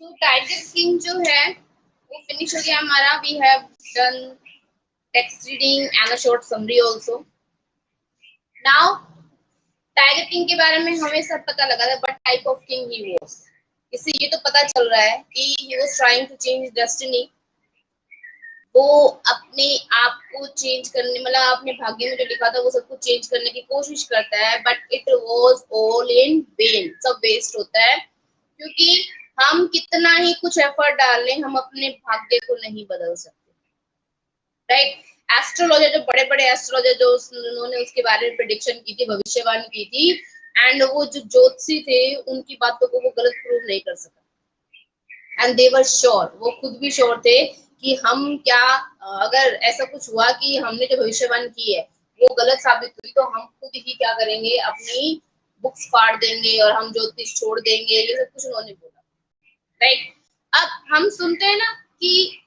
तो tiger king जो है वो फिनिश हो गया हमारा. We have done text reading and a short summary also. Now Tiger King के बारे में हमें सब पता लगा था, but type of king he was. इससे ये तो पता चल रहा है कि he was trying to change destiny. वो अपने आप को चेंज करने, मतलब अपने भाग्य में जो लिखा था वो सब कुछ चेंज करने की कोशिश करता है, but it was all in when. सब वेस्ट होता है, क्योंकि हम कितना ही कुछ एफर्ट डाल लें, हम अपने भाग्य को नहीं बदल सकते. राइट. एस्ट्रोलॉजर, जो बड़े बड़े एस्ट्रोलॉजर जो उन्होंने उसके बारे में प्रेडिक्शन की थी, भविष्यवाणी की थी, एंड वो जो ज्योतिषी थे उनकी बातों को वो गलत प्रूव नहीं कर सका. एंड दे वर श्योर, वो खुद भी श्योर थे कि हम क्या, अगर ऐसा कुछ हुआ कि हमने जो भविष्यवाणी की है वो गलत साबित हुई, तो हम खुद ही क्या करेंगे, अपनी बुक्स फाड़ देंगे और हम ज्योतिष छोड़ देंगे. ये सब कुछ उन्होंने बोला. राइट. अब हम सुनते हैं ना कि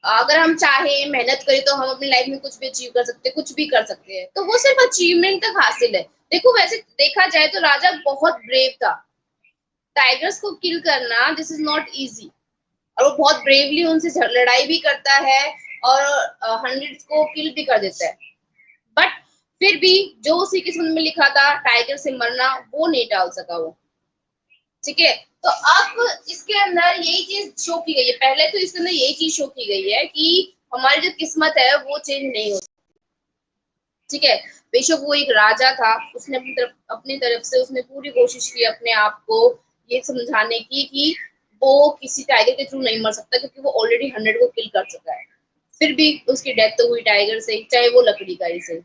अगर हम चाहे, मेहनत करें, तो हम अपनी लाइफ में कुछ भी अचीव कर सकते हैं, कुछ भी कर सकते हैं. तो वो सिर्फ अचीवमेंट तक हासिल है. देखो, वैसे देखा जाए तो राजा बहुत ब्रेव था. टाइगर्स को किल करना दिस इज नॉट इजी, और वो बहुत ब्रेवली उनसे लड़ाई भी करता है और हंड्रेड्स को किल भी कर देता है. बट फिर भी जो उसकी किस्मत में लिखा था, टाइगर से मरना, वो नहीं टाल सका वो. ठीक है. तो अब इसके अंदर यही चीज शो की गई है. पहले तो इसके अंदर यही चीज शो की गई है कि हमारी जो किस्मत है वो चेंज नहीं होती. ठीक है. बेशक वो एक राजा था, उसने अपनी तरफ से उसने पूरी कोशिश की अपने आप को ये समझाने की कि वो किसी टाइगर के थ्रू नहीं मर सकता, क्योंकि वो ऑलरेडी 100 को किल कर चुका है. फिर भी उसकी डेथ तो हुई टाइगर से, चाहे वो लकड़ी का ही से.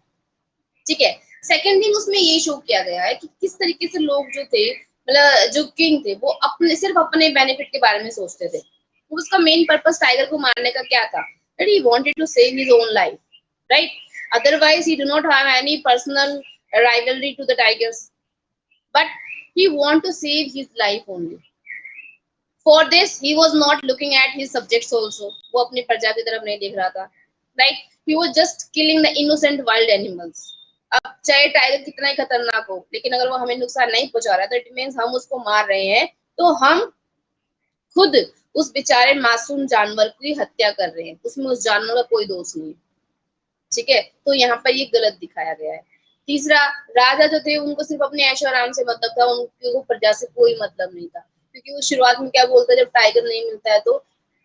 ठीक है. सेकेंड थिंग, उसमें ये शो किया गया है कि किस तरीके से लोग जो थे, मतलब जो किंग थे, वो अपने सिर्फ अपने बेनिफिट के बारे में सोचते थे. उसका मेन पर्पस टाइगर को मारने का क्या था? That he wanted to save his own life. Right. Otherwise, he do not have any personal rivalry to the tigers, but he want to save his life only. For this, he was not looking at his subjects also. वो अपनी प्रजा की तरफ नहीं देख रहा था. Right? He was just killing the innocent wild animals. अब चाहे टाइगर कितना ही खतरनाक हो, लेकिन अगर वो हमें नुकसान नहीं पहुंचा रहा है, तो इट मीन्स हम उसको मार रहे हैं, तो हम खुद उस बेचारे मासूम जानवर की हत्या कर रहे हैं. उसमें उस जानवर का कोई दोष नहीं. ठीक है. तो यहाँ पर ये गलत दिखाया गया है. तीसरा, राजा जो थे उनको सिर्फ अपने ऐशो आराम से मतलब था, उनको प्रजा से कोई मतलब नहीं था. क्योंकि वो शुरुआत में क्या बोलता है, जब टाइगर नहीं मिलता है, तो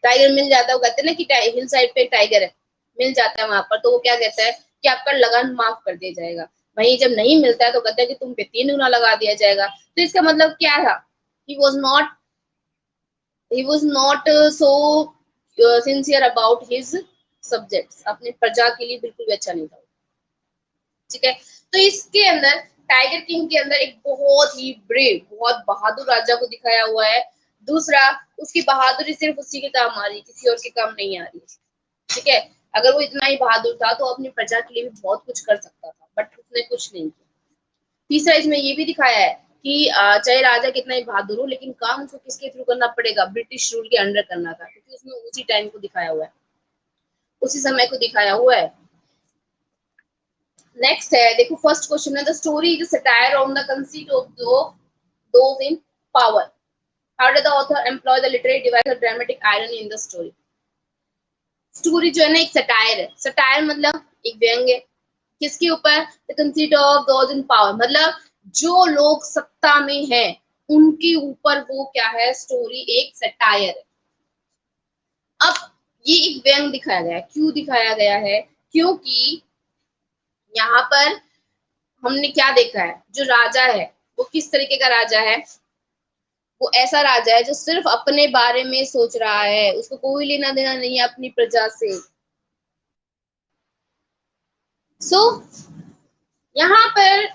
टाइगर मिल जाता है, वो कहते हैं ना कि हिल साइड पे एक टाइगर है, मिल जाता है वहां पर, तो वो क्या कहता है कि आपका लगान माफ कर दिया जाएगा. वहीं जब नहीं मिलता है तो कहता है कि तुम पे 3 गुना लगा दिया जाएगा. तो इसका मतलब क्या था? He was not so sincere about his subjects. अपने प्रजा के लिए बिल्कुल भी अच्छा नहीं था. ठीक है. तो इसके अंदर, टाइगर किंग के अंदर एक बहुत ही ब्रेव, बहुत बहादुर राजा को दिखाया हुआ है. दूसरा, उसकी बहादुरी सिर्फ उसी के काम आ रही है, किसी और के काम नहीं आ रही. ठीक है. अगर वो इतना ही बहादुर था तो अपनी प्रजा के लिए भी बहुत कुछ कर सकता था, बट उसने कुछ नहीं किया. तीसरा, इसमें ये भी दिखाया है कि चाहे राजा कितना ही बहादुर हो, लेकिन काम उसको किसके थ्रू करना पड़ेगा? ब्रिटिश रूल के अंडर करना था, क्योंकि उसमें उसी टाइम को दिखाया हुआ है, उसी समय को दिखाया हुआ है. नेक्स्ट है, देखो, फर्स्ट क्वेश्चन है, the story is satire on the conceit of those in power. How did the author employ the literary device of dramatic irony in the story. Story जो है ना, एक सटायर है. सटायर मतलब एक व्यंग है. किसके ऊपर? The conceit of those in power, मतलब जो लोग सत्ता में हैं उनके ऊपर वो क्या है, स्टोरी एक सटायर है. अब ये एक व्यंग दिखाया गया है. क्यों दिखाया गया है? क्योंकि यहाँ पर हमने क्या देखा है, जो राजा है वो किस तरीके का राजा है? वो ऐसा राजा है जो सिर्फ अपने बारे में सोच रहा है, उसको कोई लेना देना नहीं है अपनी प्रजा से. सो यहाँ पर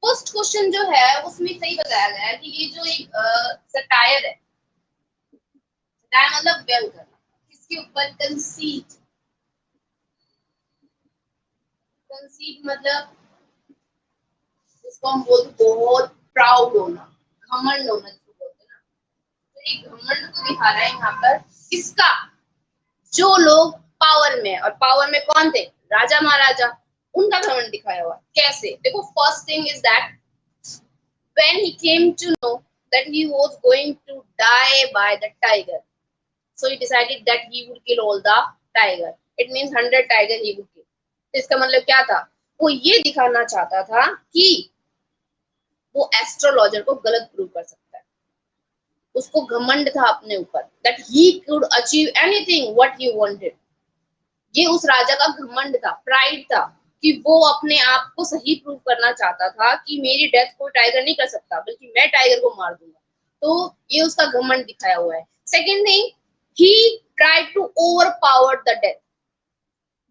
फर्स्ट क्वेश्चन जो है उसमें सही बताया गया है कि ये जो एक सटायर है, सटायर मतलब व्यंग करना. किसके ऊपर? कंसीट. कंसीट मतलब इसको हम बोलते बहुत प्राउड होना, घमंड होना जिसको बोलते हैं ना. तो ये घमंड को दिखा रहा है यहाँ पर. किसका? जो लोग पावर में, और पावर में कौन थे? राजा महाराजा. उनका घमंड दिखाया हुआ. कैसे? देखो, first thing is that when he came to know that he was going to die by the tiger. So he decided that he would kill all the tiger. It means 100 tiger he would kill. तो इसका मतलब क्या था? वो ये दिखाना चाहता था कि वो एस्ट्रोलॉजर को गलत प्रूव कर सकता है। उसको घमंड था अपने ऊपर, that he could achieve anything what he wanted. ये उस राजा का घमंड था, प्राइड था कि वो अपने आप को सही प्रूव करना चाहता था कि मेरी डेथ कोई टाइगर नहीं कर सकता, बल्कि मैं टाइगर को मार दूंगा। तो ये उसका घमंड दिखाया हुआ है। Second thing, he tried to overpower the death.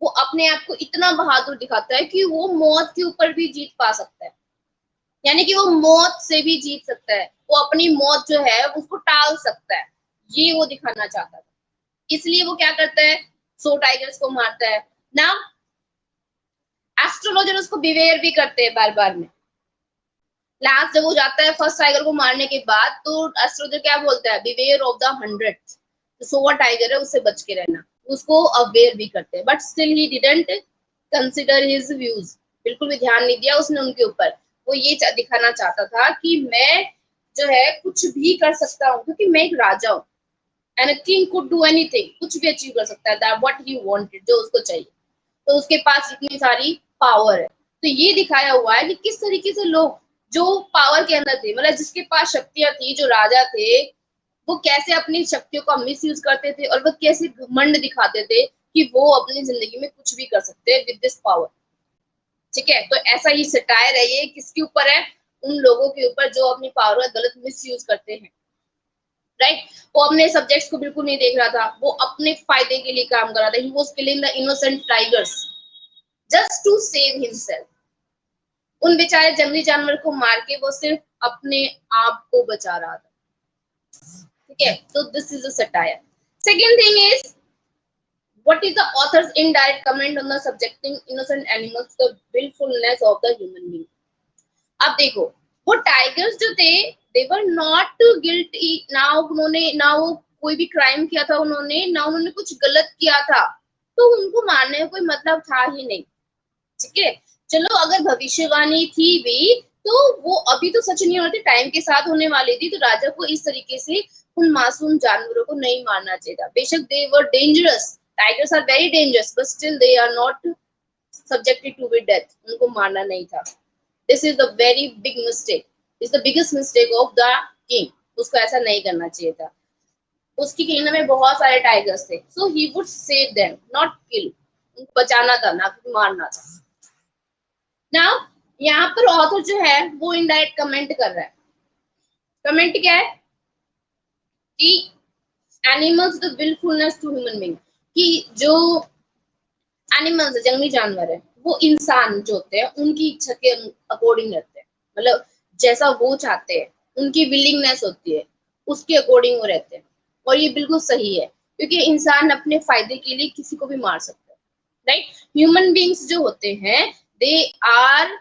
वो अपने आप को इतना बहादुर दिखाता है कि वो मौत के ऊपर भी जीत पा सकता है, यानी कि वो मौत से भी जीत सकता है, वो अपनी मौत जो है उसको टाल सकता है, ये वो दिखाना चाहता था। इसलिए वो क्या करता है, 100 टाइगर्स को मारता है ना। एस्ट्रोलॉजर उसको बिवेयर भी करते हैं बार बार में। लास्ट जब वो जाता है फर्स्ट टाइगर को मारने के बाद, तो एस्ट्रोलॉजर क्या बोलता है, बिवेयर ऑफ द 100, तो 100वां टाइगर है उससे बच के रहना, उसको अवेयर भी करते हैं। But still he didn't consider his views, बिल्कुल भी ध्यान नहीं दिया उसने उनके ऊपर। वो ये दिखाना चाहता था कि मैं जो है कुछ भी कर सकता हूँ, क्योंकि मैं एक राजा हूँ, and a king could do anything, कुछ भी अचीव कर सकता है, दैट व्हाट ही वांटेड, जो उसको चाहिए। तो उसके पास इतनी सारी पावर है। तो ये दिखाया हुआ है कि किस तरीके से लोग जो पावर के अंदर थे, मतलब जिसके पास शक्तियां थी, जो राजा थे, वो कैसे अपनी शक्तियों का मिसयूज करते थे और वो कैसे घमंड दिखाते थे कि वो अपनी जिंदगी में कुछ भी कर सकते हैं विद दिस पावर। ठीक है, तो ऐसा ही सटायर है ये, किसके ऊपर है, उन लोगों के ऊपर जो अपनी पावर का गलत मिसयूज करते हैं। राइट, वो अपने सब्जेक्ट्स को बिल्कुल नहीं देख रहा था, वो अपने फायदे के लिए काम कर रहा था। He was killing the innocent tigers just to save himself. उन बेचारे जंगली जानवर को मार के वो सिर्फ अपने आप को बचा रहा था। ठीक है, तो this is a satire. Second thing is, what is the author's indirect comment on the subjecting innocent animals to the willfulness of the human being? अब देखो, वो टाइगर्स जो थे, they were not guilty, ना उन्होंने, ना वो कोई भी क्राइम किया था उन्होंने, ना उन्होंने कुछ गलत किया था, तो उनको मारने का कोई मतलब था ही नहीं। ठीक है, चलो अगर भविष्यवाणी थी भी, तो वो अभी तो सच नहीं होती, टाइम के साथ होने वाली थी। तो राजा को इस तरीके से उन मासूम जानवरों को नहीं मारना चाहिए था। बेशक दे वर dangerous, tigers are very dangerous, but still they are not subjected to be death. उनको मारना नहीं था। This is the very big mistake. This is the biggest mistake of the king. उसको ऐसा नहीं करना चाहिए था। उसकी किंगडम में बहुत सारे टाइगर्स थे, so he would save them, not kill. उनको बचाना था, ना कि मारना था। Now यहाँ पर ऑथर जो है वो इनडायरेक्ट कमेंट कर रहा है। कमेंट क्या है कि animals the willfulness to human being, कि जो एनिमल्स जंगली जानवर है, वो इंसान जो होते हैं उनकी इच्छा के अकॉर्डिंग रहते हैं, मतलब जैसा वो चाहते हैं, उनकी विलिंगनेस होती है, उसके अकॉर्डिंग वो रहते हैं। और ये बिल्कुल सही है, क्योंकि इंसान अपने फायदे के लिए किसी को भी मार सकता है। राइट, ह्यूमन बीइंग्स जो होते हैं, दे आर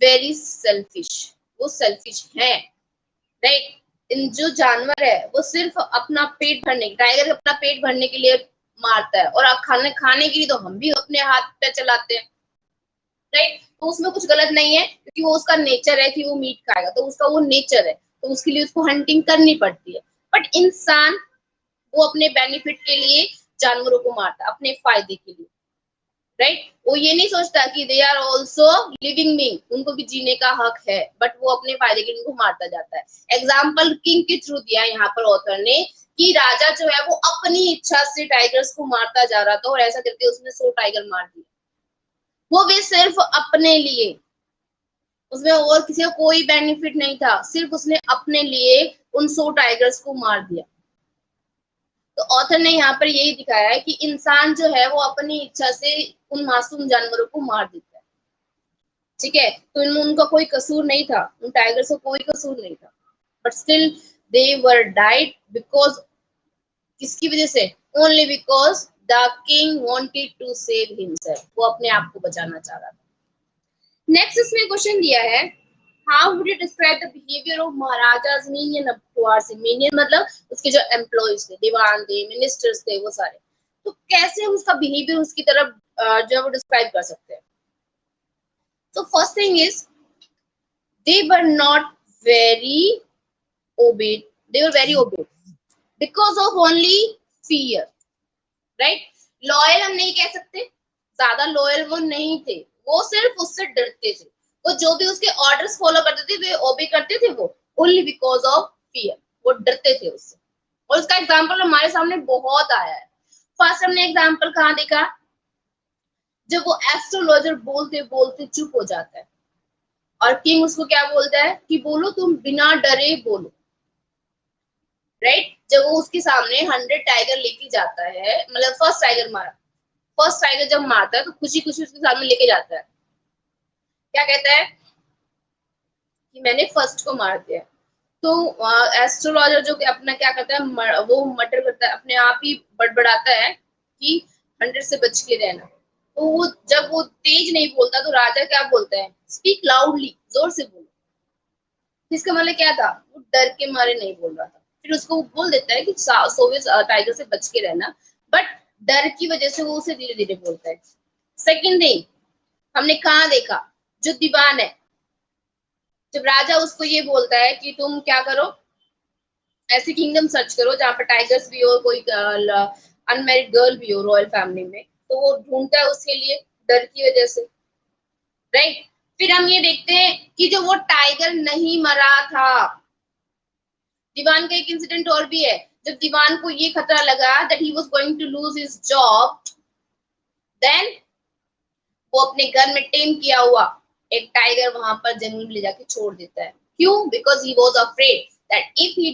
वेरी सेल्फिश, वो सेल्फिश हैं। राइट, इन जो जानवर है वो सिर्फ अपना पेट भरने, टाइगर अपना पेट भरने के लिए मारता है, और खाने के लिए तो हम भी अपने हाथ पे चलाते हैं। राइट, तो उसमें कुछ गलत नहीं है, क्योंकि वो उसका नेचर है कि वो मीट खाएगा, तो उसका वो नेचर है, तो उसके लिए उसको हंटिंग करनी पड़ती है। बट इंसान वो अपने बेनिफिट के लिए जानवरों को मारता है, अपने फायदे के लिए। राइट, वो ये नहीं सोचता कि they are also living being, उनको भी जीने का हक है, बट वो अपने फायदे के लिए उनको मारता जाता है। एग्जाम्पल किंग के थ्रू दिया यहाँ पर ऑथर ने, कि राजा जो है वो अपनी इच्छा से टाइगर्स को मारता जा रहा था, और ऐसा करके उसने 100 टाइगर मार दिए, वो भी सिर्फ अपने लिए। उसमें और किसी का कोई बेनिफिट नहीं था, सिर्फ उसने अपने लिए उन 100 टाइगर्स को मार दिया। तो ऑथर ने यहाँ पर यही दिखाया है कि इंसान जो है वो अपनी इच्छा से उन मासूम जानवरों को मार देता है। ठीक है, तो इनमें उनका कोई कसूर नहीं था, उन टाइगर्स को कोई कसूर नहीं था, but still they were died because, किसकी वजह से, only because the king wanted to save himself, वो अपने आप को बचाना चाह रहा था। नेक्स्ट इसमें क्वेश्चन दिया है, how would you describe the behaviour of maharaja's minion towards him. Minion मतलब उसके जो एम्प्लॉइज थे, दीवान थे, मिनिस्टर्स थे, वो सारे, तो कैसे उसका बिहेवियर उसकी तरफ जो वो डिस्क्राइब कर सकते हैं। So first thing is, they were not very obeyed, they were very obeyed because of only fear, right? Loyal हम नहीं कह सकते, ज्यादा लॉयल वो नहीं थे, वो सिर्फ उससे डरते थे, वो जो भी उसके ऑर्डर्स फॉलो करते थे वे ओबे करते थे, वो ओनली बिकॉज ऑफ फियर, वो डरते थे उससे। और उसका एग्जाम्पल हमारे सामने बहुत आया है। फर्स्ट हमने एग्जाम्पल कहाँ देखा, जब वो एस्ट्रोलॉजर बोलते बोलते चुप हो जाता है और किंग उसको क्या बोलता है कि बोलो, तुम बिना डरे बोलो, राइट? जब वो उसके सामने 100 टाइगर लेके जाता है, मतलब फर्स्ट टाइगर जब मारता है तो खुशी खुशी उसके सामने लेके जाता है, क्या कहता है कि मैंने फर्स्ट को मार दिया। तो एस्ट्रोलॉजर जो अपना क्या करता है, वो मटर करता है, अपने आप ही बड़बड़ाता है कि 100 से बच के रहना। तो वो जब वो तेज नहीं बोलता तो राजा क्या बोलता है, स्पीक लाउडली, जोर से बोलो। इसका मतलब क्या था, वो डर के मारे नहीं बोल रहा था। फिर उसको बोल देता है कि 100 टाइगर से बच के रहना, बट डर की वजह से वो उसे धीरे धीरे बोलता है। सेकेंड थिंग हमने कहा देखा, जो दीवान है, जब राजा उसको ये बोलता है कि तुम क्या करो, ऐसे किंगडम सर्च करो जहाँ पर टाइगर्स भी हो, कोई अनमैरिड गर्ल भी हो रॉयल फैमिली में, तो वो ढूंढता है उसके लिए डर की वजह से, राइट? फिर हम ये देखते हैं कि जो वो टाइगर नहीं मरा था, दीवान का एक इंसिडेंट और भी है। जब दीवान को ये खतरा लगा that he was going to lose his job, then वो अपने घर में टेम किया हुआ एक टाइगर वहां पर जंगल में ले जाके छोड़ देता है। क्यों? Because he was afraid that if he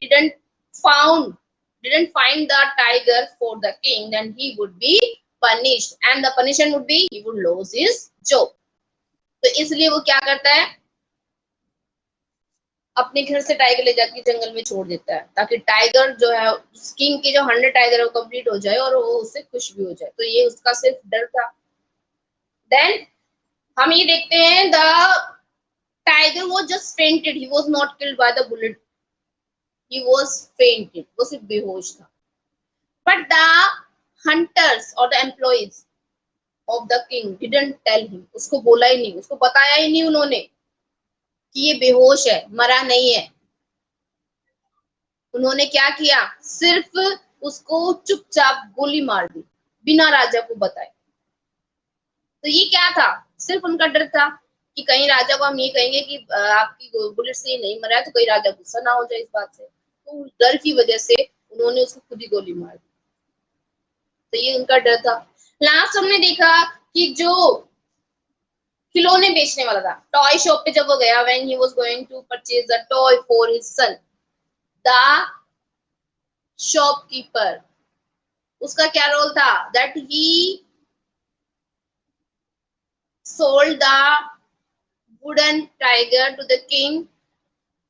didn't find the tiger for the king, then he would be punished, and the punishment would be he would lose his job. तो इसलिए वो क्या करता है, अपने घर से टाइगर ले जाके जंगल में छोड़ देता है, ताकि टाइगर जो है, किंग के जो 100 टाइगर है वो कंप्लीट हो जाए और वो उससे खुश भी हो जाए। तो ये उसका सिर्फ डर था। देन हम ये देखते हैं, the tiger was just fainted, he was not killed by the bullet, he was fainted, वो सिर्फ बेहोश था। बट द हंटर्स और the employees of the king didn't tell him, उसको बोला ही नहीं, उसको बताया ही नहीं उन्होंने कि ये बेहोश है, मरा नहीं है। उन्होंने क्या किया, सिर्फ उसको चुपचाप गोली मार दी बिना राजा को बताए। तो ये क्या था, सिर्फ उनका डर था कि कहीं राजा को हम ये कहेंगे कि आपकी बुलेट से नहीं मरा है, तो कहीं राजा गुस्सा ना हो जाए इस बात से। तो डर की वजह से उन्होंने उसको खुद ही गोली मार दी। तो ये उनका डर था। लास्ट हमने देखा कि जो खिलौने बेचने वाला था, टॉय शॉप पे जब वो गया, when he was going to purchase a toy for his son, the shopkeeper, उसका क्या रोल था, that he sold the wooden tiger to the king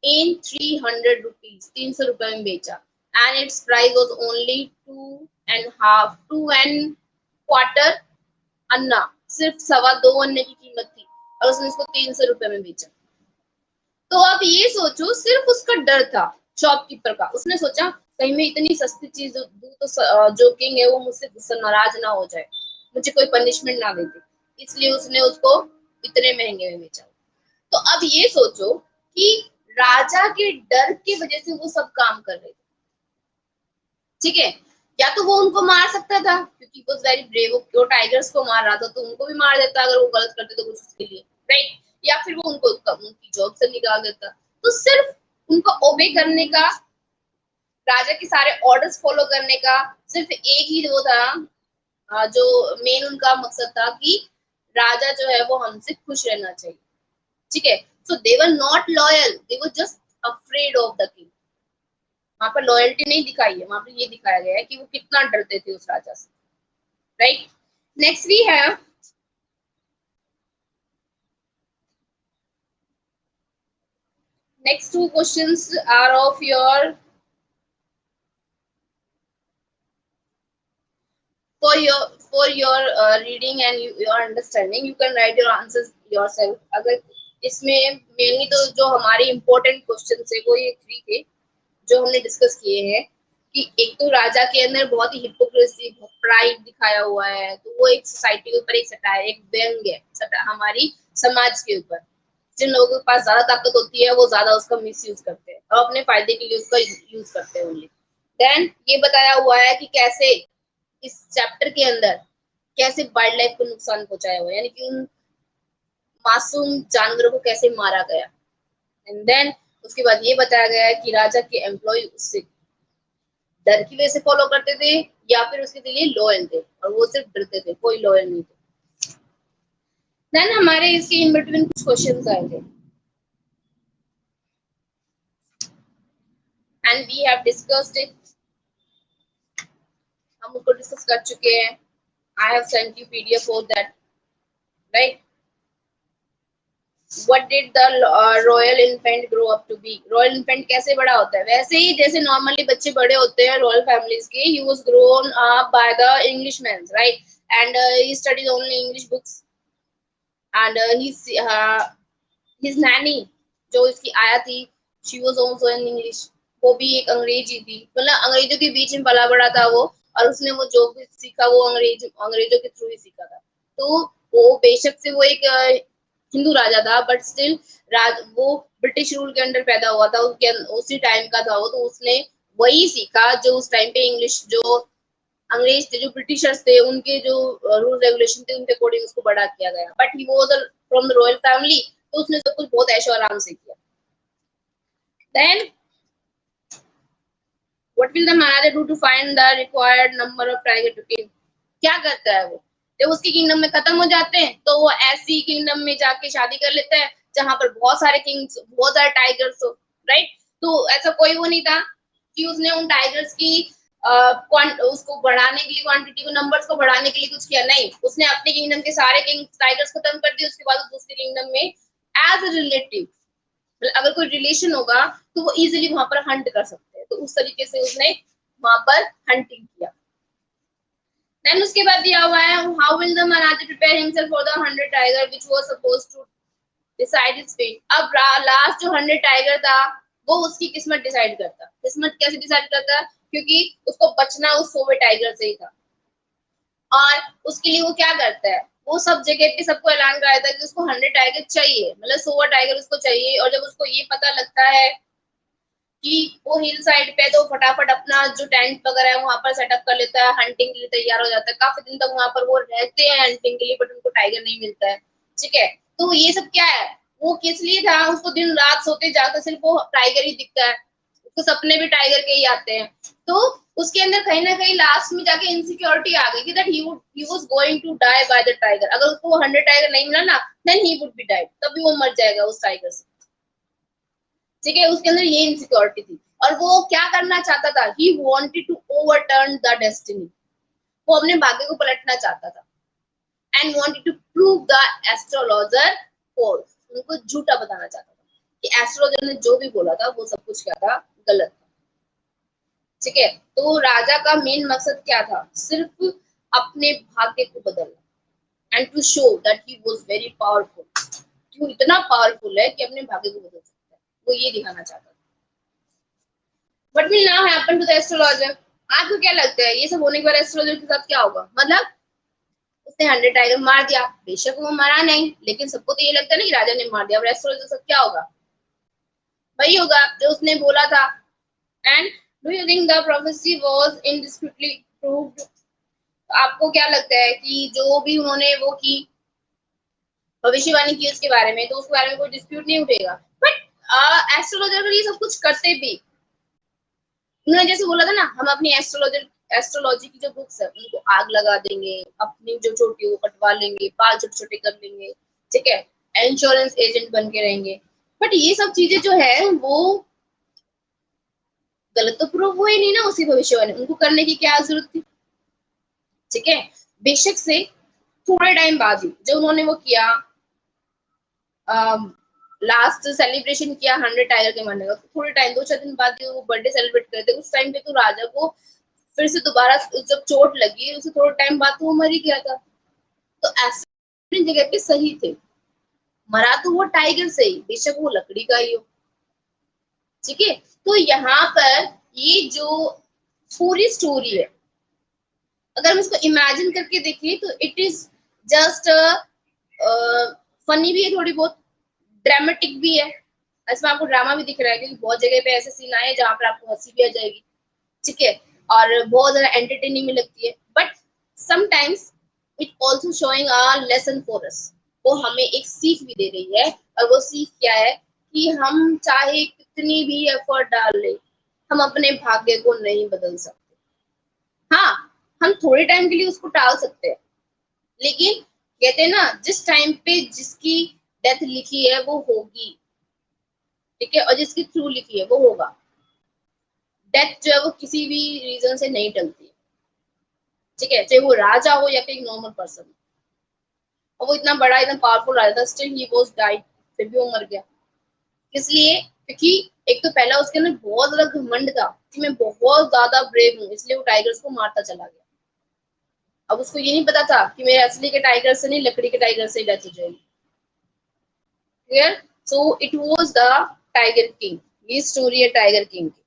in 300 rupees, 300 रुपए में बेचा, and its price was only 2.25 अन्ना, सिर्फ 2.25 अन्ने की कीमत थी और उसने इसको 300 रुपए में बेचा। तो अब ये सोचो, सिर्फ उसका डर था शॉपकीपर का, उसने सोचा कहीं मैं इतनी सस्ती चीज दूं तो जो किंग है वो मुझसे गुस्सा नाराज ना हो जाए, मुझे कोई पनिशमेंट ना दे दे, इसलिए उसने उसको इतने महंगे में बेचा। तो अब ये सोचो कि राजा के डर की वजह से वो सब काम कर रहे थे, ठीक है? या तो वो उनको मार सकता था क्योंकि वो वेरी ब्रेव, वो टाइगर्स को मार रहा था, तो उनको भी मार देता अगर वो गलत करते तो कुछ उसके लिए, राइट? या फिर वो उनको उनकी जॉब से निकाल देता। तो सिर्फ उनको ओबे करने का, राजा के सारे ऑर्डर्स फॉलो करने का सिर्फ एक ही वो था, जो मेन उनका मकसद था कि राजा जो है वो हमसे खुश रहना चाहिए, ठीक है? So they were not loyal, they were just afraid of the king. वहां पर लॉयल्टी नहीं दिखाई है, वहां पर ये दिखाया गया है कि वो कितना डरते थे उस राजा से, right? Next we have next two questions are of your reading and your understanding, you can write your answers yourself। अगर इसमें मेनली तो जो हमारे इम्पोर्टेंट क्वेश्चन है वो ये 3 थे जो हमने डिस्कस किए हैं, कि एक तो राजा के अंदर बहुत ही हिपोक्रेसी, प्राइड दिखाया हुआ है, तो वो एक सोसाइटी के ऊपर एक सटायर, एक व्यंग है हमारी समाज के ऊपर। जिन लोगों के पास ज्यादा ताकत होती है वो ज्यादा उसका मिसयूज करते हैं, और अपने फायदे के लिए उसका यूज करते हैं ओनली। देन ये बताया हुआ है कि कैसे इस चैप्टर के अंदर कैसे वाइल्ड लाइफ को नुकसान पहुंचाया हुआ है, यानी कि उन मासूम जानवरों को कैसे मारा गया। एंड देन उसके बाद ये बताया गया है कि राजा के एम्प्लॉय उससे डर की वजह से फॉलो करते थे या फिर उसके लिए लॉयल थे, और वो सिर्फ डरते थे, कोई लॉयल नहीं थे। देन हमारे इसके इन बिटवीन कुछ क्वेश्चंस आए थे and we have discussed it, हम उसको डिस्कस कर चुके हैं। I have sent you PDF for that, right. What did the royal infant grow up to be? Royal infant कैसे बड़ा होता है? वैसे ही जैसे नॉर्मली बच्चे बड़े होते हैं रॉयल फैमिलीज के। He was grown up by the Englishmen, right? And he studied only English books. And his nanny जो इसकी आया थी, she was also in English. वो भी एक अंग्रेजी थी, मतलब अंग्रेजों के बीच में पला बड़ा था वो, और उसने वो जो भी सीखा वो अंग्रेजों के थ्रू ही सीखा था। तो वो बेशक से वो एक हिंदू राजा था, बट स्टिल वो ब्रिटिश रूल के अंडर पैदा हुआ था, उसके उसी टाइम का था वो, तो उसने वही सीखा जो उस टाइम पे इंग्लिश जो अंग्रेज थे, जो ब्रिटिशर्स थे, उनके जो रूल रेगुलेशन थे उनके अकॉर्डिंग उसको बड़ा किया गया। But he was from the royal family, तो उसने सब कुछ बहुत ऐशो आराम से किया। Then what will the Maharaja do to find the required number of tiger to kill? क्या करता है वो जब उसके किंगडम में खत्म हो जाते हैं, तो वो ऐसी किंगडम में जाके शादी कर लेता है जहां पर बहुत सारे किंग्स, बहुत सारे टाइगर्स हो, राइट। तो ऐसा कोई वो नहीं था कि उसने उन टाइगर्स की उसको बढ़ाने के लिए, क्वांटिटी को, नंबर्स को बढ़ाने के लिए कुछ किया, नहीं। उसने अपने किंगडम के सारे किंग टाइगर्स खत्म कर दिए। उसके बाद दूसरे किंगडम में एज अ रिलेटिव, अगर कोई रिलेशन होगा तो वो इजिली वहां पर हंट कर सकते हैं, तो उस तरीके से उसने वहां पर हंटिंग किया। देन उसके बाद दिया हुआ है how will the Maharaja prepare himself for the 100 tiger which was supposed to decide his fate. अब लास्ट जो 100 टाइगर था वो उसकी किस्मत डिसाइड करता। किस्मत कैसे डिसाइड करता? क्योंकि उसको बचना उस 100 टाइगर से ही था, और उसके लिए वो क्या करता है, वो सब जगह पे सबको ऐलान कर देता है कि उसको 100 टाइगर चाहिए, मतलब 100 टाइगर उसको चाहिए। और जब उसको ये पता लगता है कि वो हिल साइड पे, तो फटाफट अपना जो टेंट वगैरह है वहां पर सेटअप कर लेता है, हंटिंग के लिए तैयार हो जाता है। काफी दिन तक वहां पर वो रहते हैं हंटिंग के लिए, बट उनको टाइगर नहीं मिलता है, ठीक है। तो ये सब क्या है, वो किस लिए था, उसको दिन रात सोते जागते सिर्फ वो टाइगर ही दिखता है, उसको सपने भी टाइगर के ही आते हैं। तो उसके अंदर कहीं ना कहीं लास्ट में जाके इनसिक्योरिटी आ गई कि that he was going to die by the tiger. अगर उसको 100 टाइगर नहीं मिला ना, then he would be died, तभी वो मर जाएगा उस टाइगर से, ठीक है। उसके अंदर ये इनसिक्योरिटी थी, और वो क्या करना चाहता था, he wanted to overturn the destiny, वो अपने भाग्य को पलटना चाहता था। And wanted to prove the astrologer false, उनको झूठा बताना चाहता था कि एस्ट्रोलॉजर ने जो भी बोला था वो सब कुछ क्या था, गलत था, ठीक है। तो राजा का मेन मकसद क्या था, सिर्फ अपने भाग्य को बदलना, and to show that he was very powerful, कि वो इतना पावरफुल है कि अपने भाग्य को बदल सकता है, वो ये दिखाना चाहता था। What will now happen to the astrologer? आपको क्या लगता है ये सब होने के बाद एस्ट्रोलॉजर के साथ क्या होगा? मतलब उसने 100 टाइगर मार दिया, बेशक वो मरा नहीं, लेकिन सबको तो ये लगता है ना कि राजा ने मार दिया, और एस्ट्रोलॉजर के साथ क्या होगा? वही होगा जो उसने बोला था। And do you think the prophecy was indisputably proved? आपको क्या लगता है कि जो भी उन्होंने वो की, भविष्यवाणी की उसके बारे में, तो उसके बारे में कोई डिस्प्यूट नहीं उठेगा। बट एस्ट्रोलॉजर अगर ये सब कुछ करते भी, उन्होंने जैसे बोला था ना, हम अपनी एस्ट्रोलॉजी की जो बुक्स है उनको आग लगा देंगे, अपनी जो छोटी वो कटवा लेंगे, बाल छोटे छोटे कर लेंगे, ठीक है, इंश्योरेंस एजेंट बन के रहेंगे। बट ये सब चीजें जो है वो गलत तो प्रूव हुए नहीं ना उसी भविष्यवाणी, उनको करने की क्या जरूरत थी, ठीक है। बेशक से थोड़े टाइम बाद ही जो उन्होंने वो किया, लास्ट सेलिब्रेशन किया 100 टाइगर के मरने का, तो थोड़े टाइम 2-4 दिन बाद ही वो बर्थडे सेलिब्रेट करते, उस टाइम पे तो राजा को फिर से दोबारा जब चोट लगी, उससे थोड़े टाइम बाद तो वो मर ही गया था। तो ऐसे जगह पे सही थे, मरा तो वो टाइगर से ही, बेशक वो लकड़ी का ही हो, ठीक है। तो यहाँ पर ये जो पूरी स्टोरी है, अगर हम इसको इमेजिन करके देखें तो इट इज जस्ट फनी भी है, थोड़ी बहुत ड्रामेटिक भी है, इसमें आपको ड्रामा भी दिख रहा है क्योंकि बहुत जगह पे ऐसे सीन आए जहाँ पर आपको हंसी भी आ जाएगी, ठीक है, और बहुत ज्यादा एंटरटेनिंग भी लगती है, but sometimes it also showing a lesson for us. वो हमें एक सीख भी दे रही है, और वो सीख क्या है कि हम चाहे कितनी भी एफर्ट डाल ले, हम अपने भाग्य को नहीं बदल सकते। हाँ, हम थोड़े टाइम के लिए उसको टाल सकते हैं, लेकिन कहते हैं ना, जिस टाइम पे जिसकी डेथ लिखी है वो होगी, ठीक है, और जिसकी थ्रू लिखी है वो होगा। डेथ जो है वो किसी भी रीजन से नहीं टलती, ठीक है, चाहे वो राजा हो या फिर एक नॉर्मल पर्सन हो, और वो इतना बड़ा इतना पावरफुल राजा था, स्टिल ही वाज डाइड, फिर भी वो मर गया। इसलिए क्योंकि एक तो पहला उसके अंदर बहुत ज्यादा घमंड था कि मैं बहुत ज्यादा ब्रेव हूँ, इसलिए वो टाइगर्स को मारता चला गया। अब उसको ये नहीं पता था कि मेरे असली के टाइगर से नहीं, लकड़ी के टाइगर से डेथ हो जाएगी। Clear? So it was the tiger king. ये स्टोरी है टाइगर किंग की।